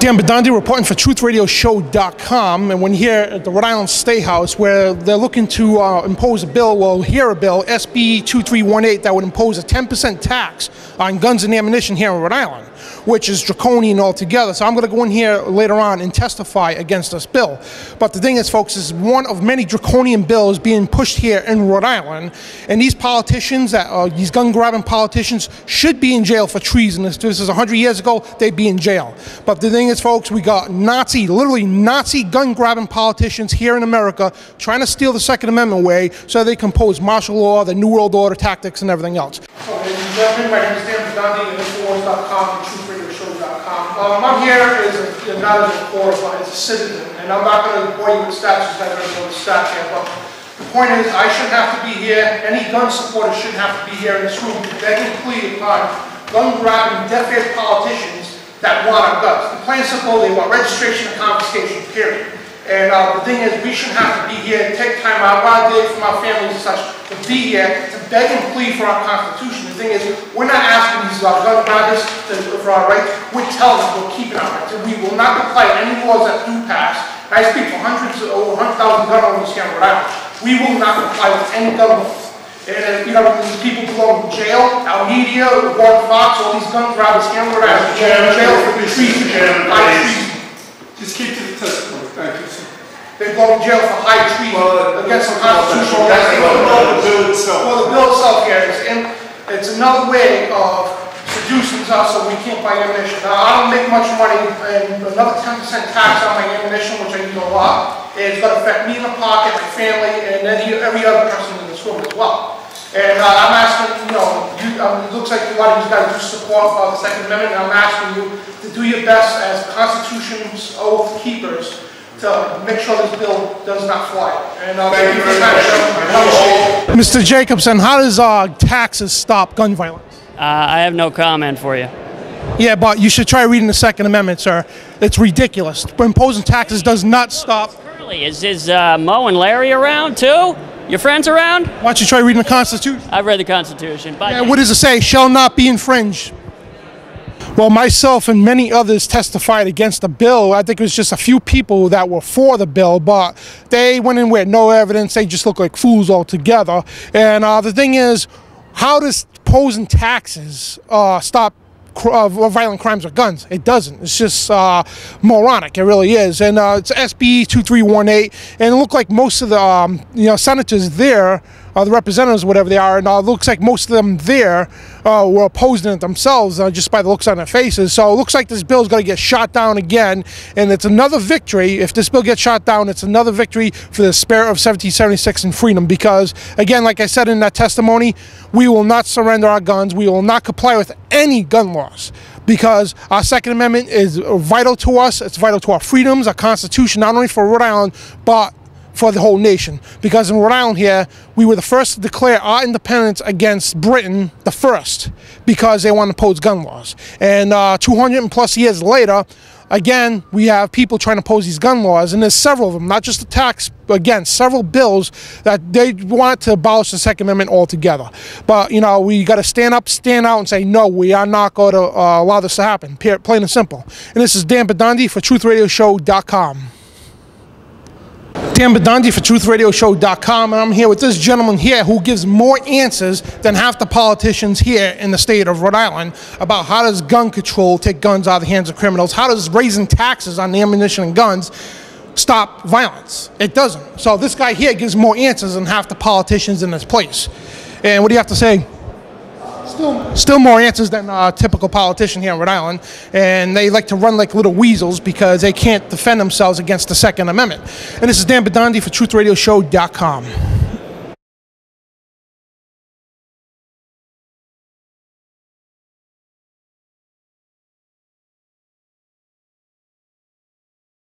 Dan Bidondi reporting for TruthRadioShow.com, and we're here at the Rhode Island State House where they're looking to impose a bill, SB 2318, that would impose a 10% tax on guns and ammunition here in Rhode Island, which is draconian altogether. So I'm going to go in here later on and testify against this bill. But the thing is, folks, this is one of many draconian bills being pushed here in Rhode Island, and these politicians, these gun-grabbing politicians, should be in jail for treason. If this is 100 years ago, they'd be in jail. But the thing is, folks, we got literally Nazi gun-grabbing politicians here in America trying to steal the Second Amendment away so they can impose martial law, the New World Order tactics, and everything else. So, ladies and gentlemen, my name is Dan Bidondi, and Infowars.com and TruthRadioShow.com. I'm here not as a reporter, but as a citizen, and I'm not going to bore you with statutes that are going to stats here, but the point is, I shouldn't have to be here, any gun supporters shouldn't have to be here in this room to beg and plead upon gun-grabbing, deaf-eared politicians that want our guns. And plain and simple, they want registration and confiscation, period. And the thing is, we shouldn't have to be here, take time out of our day from our families and such, to be here to beg and plead for our Constitution. The thing is, we're not asking these gun grabbers for our rights, we're telling them we're keeping our rights. And we will not comply to any laws that do pass. And I speak for over 100,000 gun owners here in Rhode Island. We will not comply with any gun laws. And, you know, these people belong in jail, our media, Warren Fox, all these gun grabbers here in Rhode Island, jail for treason, high treason. Just keep to the testimony. Thank you, sir. They go to jail for high treason against the constitutional rights. Well, the bill itself here is, it's another way of seducing us so we can't buy ammunition. Now, I don't make much money, and another 10% tax on my ammunition, which I use a lot, is going to affect me in the pocket, my family, and every other person in this room as well. And I'm asking, you know, it looks like a lot of you guys do support the Second Amendment, and I'm asking you to do your best as Constitution's oath keepers to make sure this bill does not fly. And thank you very much. Mr. Jacobson, how does taxes stop gun violence? I have no comment for you. Yeah, but you should try reading the Second Amendment, sir. It's ridiculous. Imposing taxes does not stop. Curly, is Mo and Larry around too? Your friends around? Why don't you try reading the Constitution? I've read the Constitution. But yeah, what does it say? Shall not be infringed. Well, myself and many others testified against the bill. I think it was just a few people that were for the bill, but they went in with no evidence. They just look like fools altogether. And the thing is, how does imposing taxes stop violent crimes with guns? It doesn't. It's just moronic. It really is. And it's SB 2318, and it looked like most of the senators there, the representatives, whatever they are, and it looks like most of them there were opposing it themselves just by the looks on their faces. So it looks like this bill is going to get shot down again, and it's another victory. If this bill gets shot down, it's another victory for the spirit of 1776 and freedom, because, again, like I said in that testimony, we will not surrender our guns. We will not comply with any gun laws, because our Second Amendment is vital to us. It's vital to our freedoms, our Constitution, not only for Rhode Island, but for the whole nation. Because in Rhode Island here, we were the first to declare our independence against Britain, the first, because they want to impose gun laws. And 200+ years later, again, we have people trying to impose these gun laws, and there's several of them, not just the tax, again, several bills that they want to abolish the Second Amendment altogether. But, you know, we got to stand up, stand out, and say, no, we are not going to allow this to happen, plain and simple. And this is Dan Bidondi for TruthRadioShow.com. Dan Bidondi for TruthRadioShow.com, and I'm here with this gentleman here who gives more answers than half the politicians here in the state of Rhode Island about how does gun control take guns out of the hands of criminals, how does raising taxes on the ammunition and guns stop violence. It doesn't. So this guy here gives more answers than half the politicians in this place. And what do you have to say? Still more answers than a typical politician here in Rhode Island, and they like to run like little weasels because they can't defend themselves against the Second Amendment. And this is Dan Bidondi for TruthRadioShow.com.